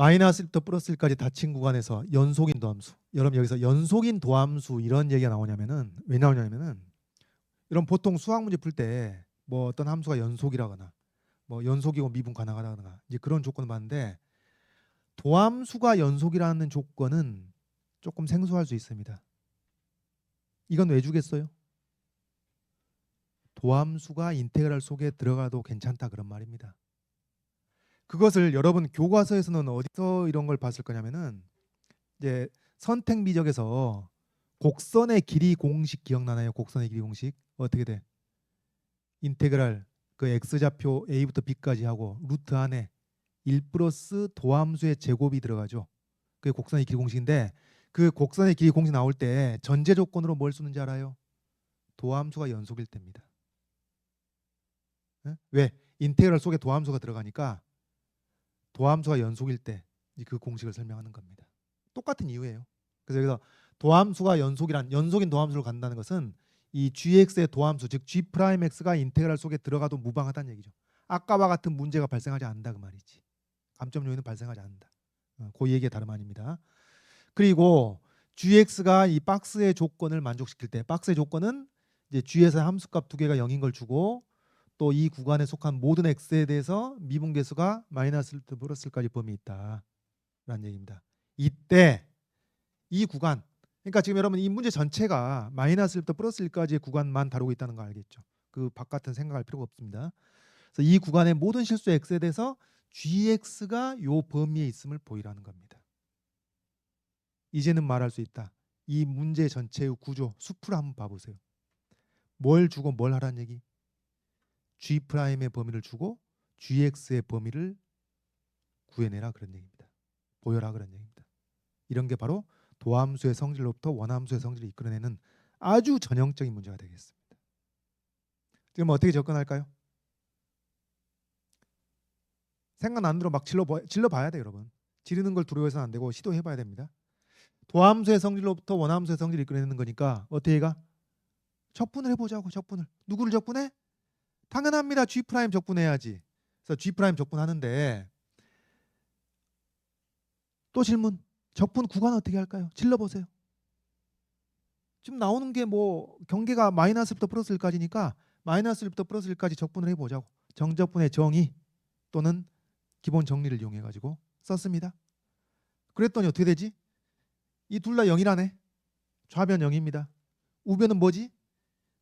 마이너스 1부터 플러스 1까지 닫힌 구간에서 연속인 도함수. 여러분 여기서 연속인 도함수 이런 얘기가 나오냐면은 왜 나오냐면은 이런 보통 수학 문제 풀 때 뭐 어떤 함수가 연속이라거나 뭐 연속이고 미분 가능하다거나 이제 그런 조건을 봤는데 도함수가 연속이라는 조건은 조금 생소할 수 있습니다. 이건 왜 주겠어요? 도함수가 인테그랄 속에 들어가도 괜찮다 그런 말입니다. 그것을 여러분 교과서에서는 어디서 이런 걸 봤을 거냐면은 이제 선택 미적에서 곡선의 길이 공식 기억나나요? 곡선의 길이 공식 어떻게 돼? 인테그랄 그 x좌표 a부터 b까지 하고 루트 안에 1 플러스 도함수의 제곱이 들어가죠. 그게 곡선의 길이 공식인데 그 곡선의 길이 공식 나올 때 전제 조건으로 뭘 쓰는지 알아요? 도함수가 연속일 때입니다. 예? 왜? 인테그랄 속에 도함수가 들어가니까 도함수가 연속일 때 그 공식을 설명하는 겁니다. 똑같은 이유예요. 그래서 여기서 도함수가 연속인 도함수를 간다는 것은 이 gx의 도함수 즉 g'x가 인테그랄 속에 들어가도 무방하다는 얘기죠. 아까와 같은 문제가 발생하지 않는다 그 말이지. 감점 요인은 발생하지 않는다. 그 얘기의 다름 아닙니다. 그리고 gx가 이 박스의 조건을 만족시킬 때 박스의 조건은 이제 g에서 함수값 두 개가 0인 걸 주고 또 이 구간에 속한 모든 x에 대해서 미분계수가 마이너스 1부터 플러스 1까지 범위 있다 라는 얘기입니다. 이때 이 구간 그러니까 지금 여러분 이 문제 전체가 마이너스 1부터 플러스 1까지의 구간만 다루고 있다는 거 알겠죠? 그 바깥은 생각할 필요가 없습니다. 그래서 이 구간의 모든 실수 x에 대해서 gx가 요 범위에 있음을 보이라는 겁니다. 이제는 말할 수 있다. 이 문제 전체의 구조 수프를 한번 봐보세요. 뭘 주고 뭘 하라는 얘기? G'의 범위를 주고 gx의 범위를 구해내라 그런 얘기입니다. 보여라 그런 얘기입니다. 이런 게 바로 도함수의 성질로부터 원함수의 성질을 이끌어내는 아주 전형적인 문제가 되겠습니다. 지금 어떻게 접근할까요? 생각나는 대로 막 질러봐야 돼요, 여러분. 지르는 걸 두려워해서는 안 되고 시도해봐야 됩니다. 도함수의 성질로부터 원함수의 성질을 이끌어내는 거니까 어떻게 가? 적분을 해보자고. 적분을. 누구를 적분해? 당연합니다. G' 적분해야지. 그래서 G' 적분하는데 또 질문. 적분 구간 어떻게 할까요? 질러보세요. 지금 나오는 게 뭐 경계가 마이너스 1부터 플러스 1까지니까 마이너스 1부터 플러스 1까지 적분을 해보자고. 정적분의 정의 또는 기본 정리를 이용해 가지고 썼습니다. 그랬더니 어떻게 되지? 이 둘 다 0이라네. 좌변 0입니다. 우변은 뭐지?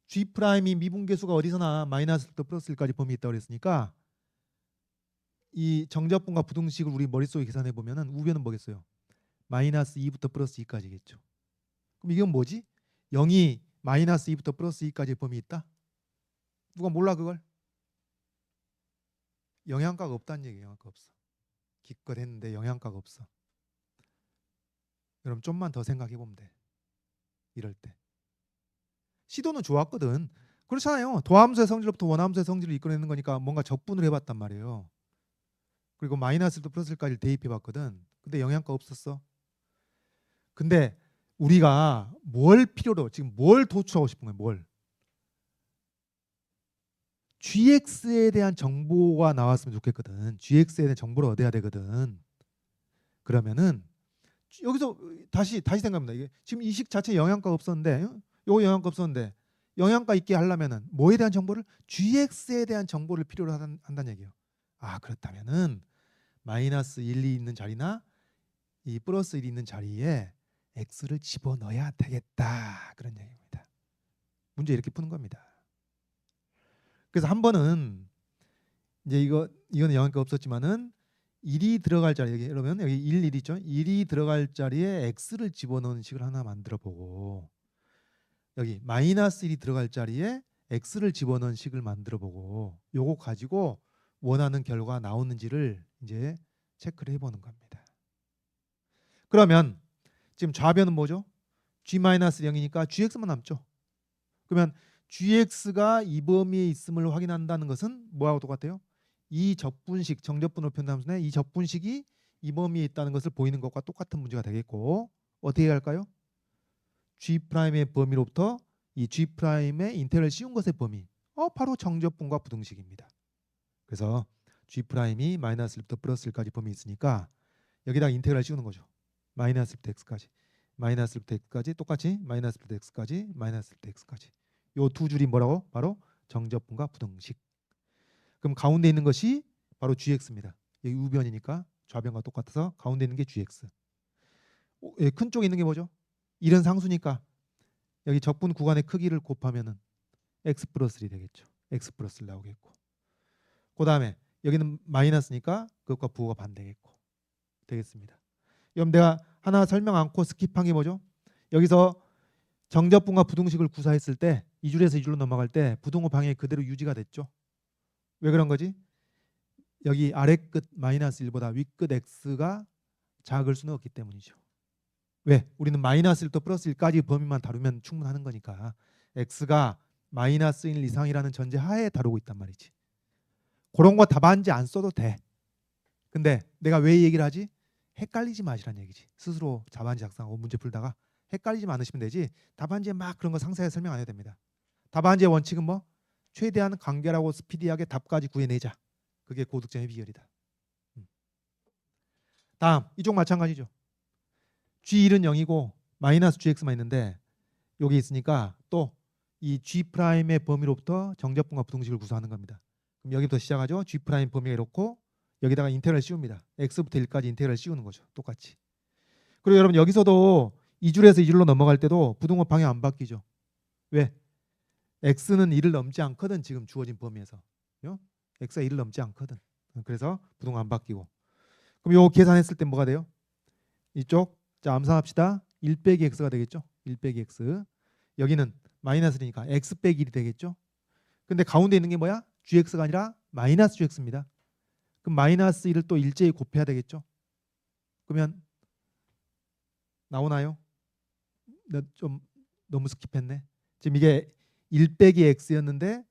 G'이 미분계수가 어디서나 마이너스 1부터 플러스 1까지 범위 있다고 그랬으니까 이 정적분과 부등식을 우리 머릿속에 계산해 보면은 우변은 뭐겠어요? 마이너스 2부터 플러스 2까지겠죠. 그럼 이건 뭐지? 0이 마이너스 2부터 플러스 2까지 범위 있다? 누가 몰라 그걸? 영향가가 없다는 얘기예요. 영향가 없어. 기껏 했는데 영향가가 없어. 여러분 좀만 더 생각해 보면 돼. 이럴 때. 시도는 좋았거든. 그렇잖아요. 도함수의 성질로부터 원함수의 성질을 이끌어내는 거니까 뭔가 적분을 해봤단 말이에요. 그리고 마이너스부터 플러스까지 대입해봤거든. 근데 영향가 없었어. 근데 우리가 뭘 필요로 지금 뭘 도출하고 싶은 거예요? 뭘? gx에 대한 정보가 나왔으면 좋겠거든. gx에 대한 정보를 얻어야 되거든. 그러면은 여기서 다시 생각합니다. 이게 지금 이 식 자체 영향가 없었는데 요거 영향가 없었는데 영향가 있게 하려면은 뭐에 대한 정보를 gx에 대한 정보를 필요로 한다는 얘기예요. 아 그렇다면은 마이너스 1이 있는 자리나 이 플러스 1이 있는 자리에 x를 집어넣어야 되겠다 그런 얘기입니다. 문제 이렇게 푸는 겁니다. 그래서 한 번은 이제 이거는 영향가 없었지만은 1이 들어갈 자리 여러분 여기 1 있죠? 1이 들어갈 자리에 x를 집어넣는 식을 하나 만들어 보고 여기 마이너스 1이 들어갈 자리에 x를 집어넣은 식을 만들어 보고 요거 가지고 원하는 결과 나오는지를 이제 체크를 해보는 겁니다. 그러면 지금 좌변은 뭐죠? g-0이니까 gx만 남죠. 그러면 gx가 이 범위에 있음을 확인한다는 것은 뭐하고 똑같아요? 이 적분식, 정적분으로 표현한 함수네. 이 적분식이 이 범위에 있다는 것을 보이는 것과 똑같은 문제가 되겠고 어떻게 할까요? G'의 범위로부터 이 G'의 인테그랄 씌운 것의 범위 바로 정적분과 부등식입니다. 그래서 G'이 마이너스 1부터 플러스 1까지 범위 있으니까 여기다가 인테그랄 씌우는 거죠. 마이너스부터 x까지. 마이너스부터 x까지 똑같이 마이너스부터 x까지 마이너스부터 x까지. 요 두 줄이 뭐라고? 바로 정접분과 부등식. 그럼 가운데 있는 것이 바로 gx입니다. 여기 우변이니까 좌변과 똑같아서 가운데 있는 게 gx. 큰 쪽에 있는 게 뭐죠? 1은 상수니까 여기 적분 구간의 크기를 곱하면은 x 플러스 1이 되겠죠. x 플러스 1 나오겠고. 그 다음에 여기는 마이너스니까 그것과 부호가 반대겠고 되겠습니다. 그럼 내가 하나 설명 않고 스킵한 게 뭐죠? 여기서 정접분과 부등식을 구사했을 때 이 줄에서 이 줄로 넘어갈 때 부등호 방향이 그대로 유지가 됐죠. 왜 그런 거지? 여기 아래 끝 마이너스 1보다 위 끝 x가 작을 수는 없기 때문이죠. 왜? 우리는 마이너스 1부터 플러스 1까지 범위만 다루면 충분하는 거니까 x가 마이너스 1 이상이라는 전제 하에 다루고 있단 말이지. 그런 거 답안지 안 써도 돼. 근데 내가 왜 이 얘기를 하지? 헷갈리지 마시라는 얘기지. 스스로 답안지 작성하고 문제 풀다가 헷갈리지 않으시면 되지. 답안지에 막 그런 거 상세하게 설명 안 해도 됩니다. 답안지의 원칙은 뭐? 최대한 간결하고 스피디하게 답까지 구해내자. 그게 고득점의 비결이다. 다음 이쪽 마찬가지죠. G1은 0이고 마이너스 GX만 있는데 여기 있으니까 또 이 G'의 범위로부터 정접분과 부등식을 구사하는 겁니다. 그럼 여기부터 시작하죠. G' 범위가 이렇고 여기다가 인테그랄 씌웁니다. X부터 1까지 인테그랄 씌우는 거죠. 똑같이. 그리고 여러분 여기서도 이 줄에서 이 줄로 넘어갈 때도 부등호 방향 안 바뀌죠. 왜? X는 1을 넘지 않거든. 지금 주어진 범위에서. X가 1을 넘지 않거든. 그래서 부등호 안 바뀌고. 그럼 요 계산했을 때 뭐가 돼요? 이쪽 자 암산합시다. 1 빼기 x가 되겠죠. 1 빼기 x. 여기는 마이너스니까 x 빼기 1이 되겠죠. 근데 가운데 있는 게 뭐야? gx가 아니라 마이너스 gx입니다. 그럼 마이너스 1을 또 일제히 곱해야 되겠죠. 그러면 나오나요? 좀 너무 스킵했네. 지금 이게 1 빼기 x였는데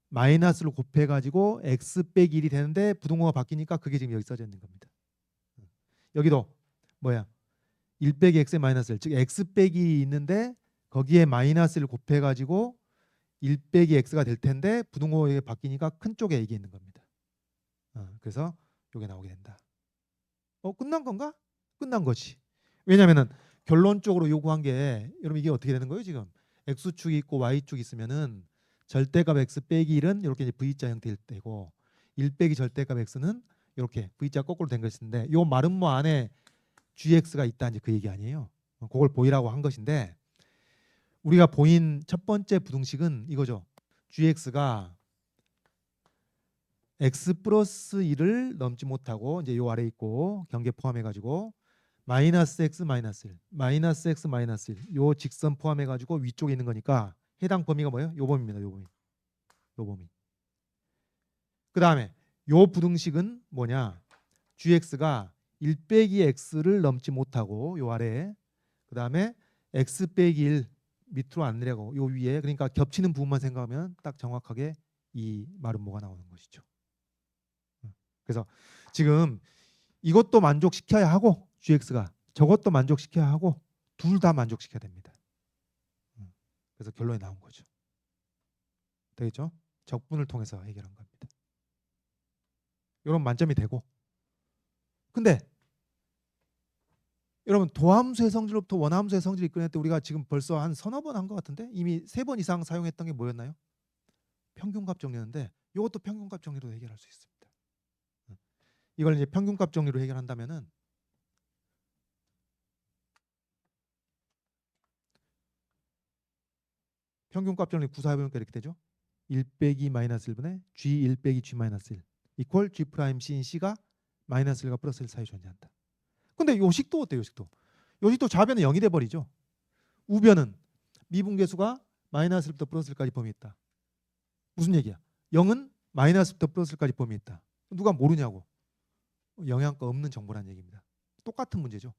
마이너스를 곱해가지고 x 빼기 1이 되는데 부등호가 바뀌니까 그게 지금 여기 써져 있는 겁니다. 여기도 뭐야? 1 빼기 x의 마이너스 1, 즉 x 빼기 1이 있는데 거기에 마이너스를 곱해가지고 1 빼기 x가 될 텐데 부등호에 바뀌니까 큰 쪽에 이게 있는 겁니다. 그래서 이게 나오게 된다. 끝난 건가? 끝난 거지. 왜냐면은 결론적으로 요구한 게 여러분 이게 어떻게 되는 거예요 지금? x축이 있고 y축이 있으면은 절대값 x 빼기 1은 이렇게 이제 v자 형태일 때고 1 빼기 절대값 x는 이렇게 v자 거꾸로 된 것인데 요 마름모 안에 gx가 있다 이제 그 얘기 아니에요. 그걸 보이라고 한 것인데 우리가 보인 첫 번째 부등식은 이거죠. gx가 x 플러스 1을 넘지 못하고 이제 요 아래 있고 경계 포함해 가지고 마이너스 x 마이너스 1, 마이너스 x 마이너스 1, 요 직선 포함해 가지고 위쪽에 있는 거니까 해당 범위가 뭐예요? 요 범위입니다. 요 범위. 요 범위. 그다음에 요 부등식은 뭐냐? gx가 1 빼기 x를 넘지 못하고 요 아래에 그다음에 x 빼기 1 밑으로 안 내려가고 요 위에 그러니까 겹치는 부분만 생각하면 딱 정확하게 이 마름모가 나오는 것이죠. 그래서 지금 이것도 만족시켜야 하고 gx가 저것도 만족시켜야 하고 둘 다 만족시켜야 됩니다. 그래서 결론이 나온 거죠. 되겠죠? 적분을 통해서 해결한 겁니다. 이런 만점이 되고 근데 여러분 도함수의 성질로부터 원함수의 성질을 이끌어낼 때 우리가 지금 벌써 한 서너 번 한 것 같은데 이미 3번 이상 사용했던 게 뭐였나요? 평균값 정리였는데 이것도 평균값 정리로 해결할 수 있습니다. 이걸 이제 평균값 정리로 해결한다면은 평균값 정리 구사해보니까 이렇게 되죠. 1 빼기 마이너스 1분의 g 1 빼기 g 마이너스 1 이퀄 g 프라임 c인 c가 마이너스 1과 플러스 1 사이 존재한다. 근데 요식도 어때요? 요식도 좌변은 0이 돼버리죠. 우변은 미분계수가 마이너스 1부터 플러스 1까지 범위 있다. 무슨 얘기야? 0은 마이너스 1부터 플러스 1까지 범위 있다. 누가 모르냐고. 영향가 없는 정보란 얘기입니다. 똑같은 문제죠.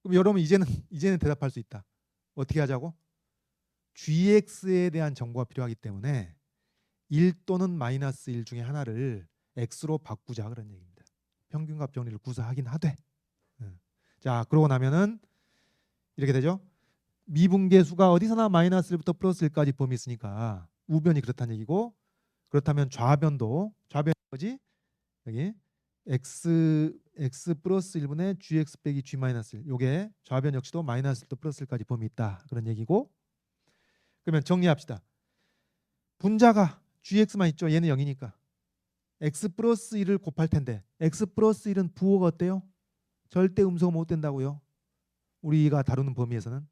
그럼 여러분 이제는 대답할 수 있다. 어떻게 하자고? gx에 대한 정보가 필요하기 때문에 1 또는 마이너스 1 중에 하나를 x로 바꾸자 그런 얘기입니다. 평균값 정리를 구사하긴 하되. 자 그러고 나면은 이렇게 되죠. 미분계수가 어디서나 마이너스 1부터 플러스 1까지 범위 있으니까 우변이 그렇다는 얘기고 그렇다면 좌변이 뭐지? 여기 x 플러스 1분의 gx 빼기 g 마이너스 1. 요게 좌변 역시도 마이너스 1도 플러스 1까지 범위 있다. 그런 얘기고. 그러면 정리합시다. 분자가 gx만 있죠. 얘는 0이니까. x 플러스 1을 곱할 텐데 x 플러스 1은 부호가 어때요? 절대 음수가 못 된다고요. 우리가 다루는 범위에서는.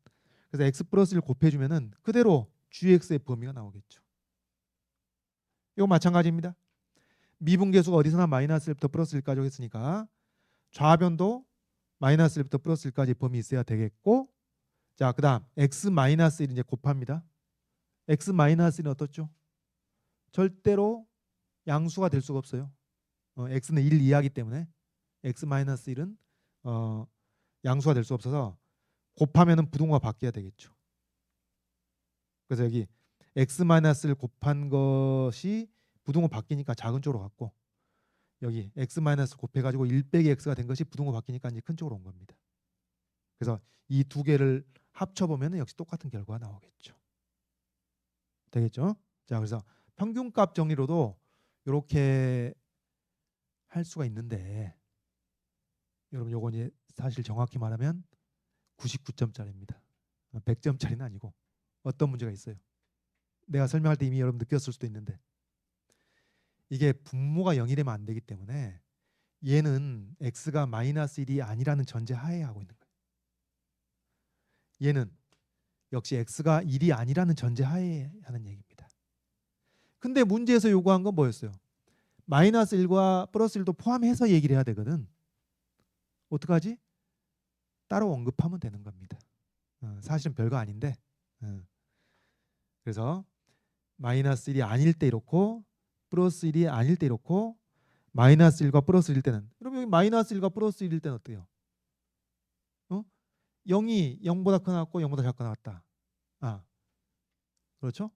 그래서 x 플러스 1 곱해주면은 그대로 gx의 범위가 나오겠죠. 이거 마찬가지입니다. 미분계수가 어디서나 마이너스 1부터 플러스 1까지 오겠으니까 좌변도 마이너스 1부터 플러스 1까지 범위 있어야 되겠고, 자, 그 다음 x 마이너스 1 이제 곱합니다. x 마이너스 1은 어떻죠? 절대로 양수가 될 수가 없어요. x는 1 이하기 때문에 x 마이너스 1은 양수가 될 수 없어서 곱하면은 부동호가 바뀌어야 되겠죠. 그래서 여기 x 마이너스를 곱한 것이 부동호 바뀌니까 작은 쪽으로 갔고, 여기 x 마이너스 곱해가지고 1 빼기 x가 된 것이 부동호 바뀌니까 이제 큰 쪽으로 온 겁니다. 그래서 이 두 개를 합쳐보면 역시 똑같은 결과가 나오겠죠. 되겠죠? 자, 그래서 평균값 정리로도 이렇게 할 수가 있는데, 여러분 요거 이제 사실 정확히 말하면 99점짜리입니다. 100점짜리는 아니고 어떤 문제가 있어요. 내가 설명할 때 이미 여러분 느꼈을 수도 있는데, 이게 분모가 0이 되면 안 되기 때문에 얘는 x가 마이너스 1이 아니라는 전제 하에 하고 있는 거예요. 얘는 역시 x가 1이 아니라는 전제 하에 하는 얘기입니다. 근데 문제에서 요구한 건 뭐였어요? 마이너스 1과 플러스 1도 포함해서 얘기를 해야 되거든. 어떡하지? 따로 언급하면 되는 겁니다. 사실은 별거 아닌데, 그래서 마이너스 1이 아닐 때 이렇고 플러스 1이 아닐 때 이렇고, 마이너스 1과 플러스 1일 때는, 그럼 여기 마이너스 1과 플러스 1일 때는 어때요? 0이 0보다 크나 같고 0보다 작거나 같다. 그렇죠?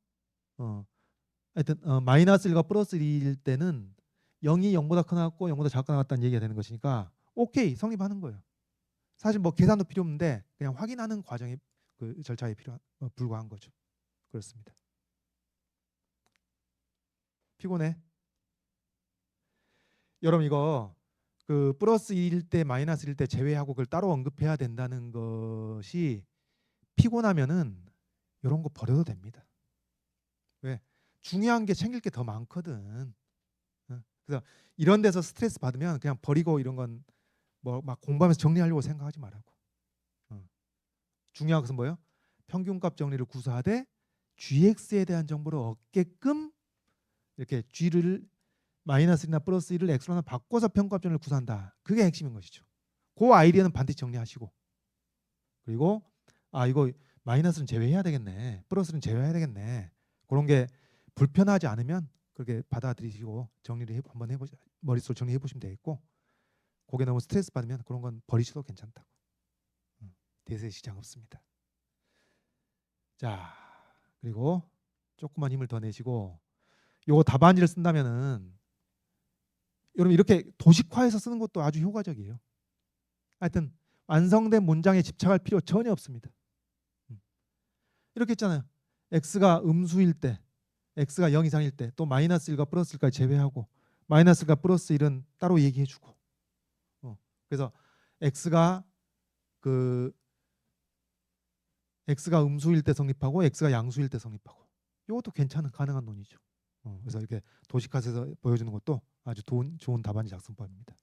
하여튼 마이너스 1과 플러스 1일 때는 0이 0보다 크나 같고 0보다 작거나 같다는 얘기가 되는 것이니까 오케이, 성립하는 거예요. 사실 뭐 계산도 필요 없는데 그냥 확인하는 과정이 그 절차에 불과한 거죠. 그렇습니다. 피곤해? 여러분 이거 그 플러스 1일 때 마이너스 1일 때 제외하고 그걸 따로 언급해야 된다는 것이 피곤하면은 이런 거 버려도 됩니다. 왜? 중요한 게 챙길 게 더 많거든. 그래서 이런 데서 스트레스 받으면 그냥 버리고 이런 건 뭐 막 공부하면서 정리하려고 생각하지 말라고. 중요한 것은 뭐예요? 평균값 정리를 구사하되 gx에 대한 정보를 얻게끔 이렇게 g를 마이너스 1이나 플러스 1을 x로 하나 바꿔서 평균값 정리를 구사한다. 그게 핵심인 것이죠. 그 아이디어는 반드시 정리하시고, 그리고 이거 마이너스는 제외해야 되겠네, 플러스는 제외해야 되겠네, 그런 게 불편하지 않으면 그렇게 받아들이시고 정리를 한번 해보자, 머릿속으로 정리해 보시면 되겠고, 거기에 너무 스트레스 받으면 그런 건 버리셔도 괜찮다고. 대세 시장 없습니다. 자, 그리고 조금만 힘을 더 내시고 요거 답안지를 쓴다면은 여러분 이렇게 도식화해서 쓰는 것도 아주 효과적이에요. 하여튼 완성된 문장에 집착할 필요 전혀 없습니다. 이렇게 했잖아요. x가 음수일 때, x가 0 이상일 때, 또 마이너스 1과 플러스 1까지 제외하고 마이너스 1과 플러스 1은 따로 얘기해주고, 그래서 x가 음수일 때 성립하고 x가 양수일 때 성립하고, 이것도 괜찮은 가능한 논이죠. 그래서 이렇게 도식화해서 보여주는 것도 아주 좋은 답안지 작성법입니다.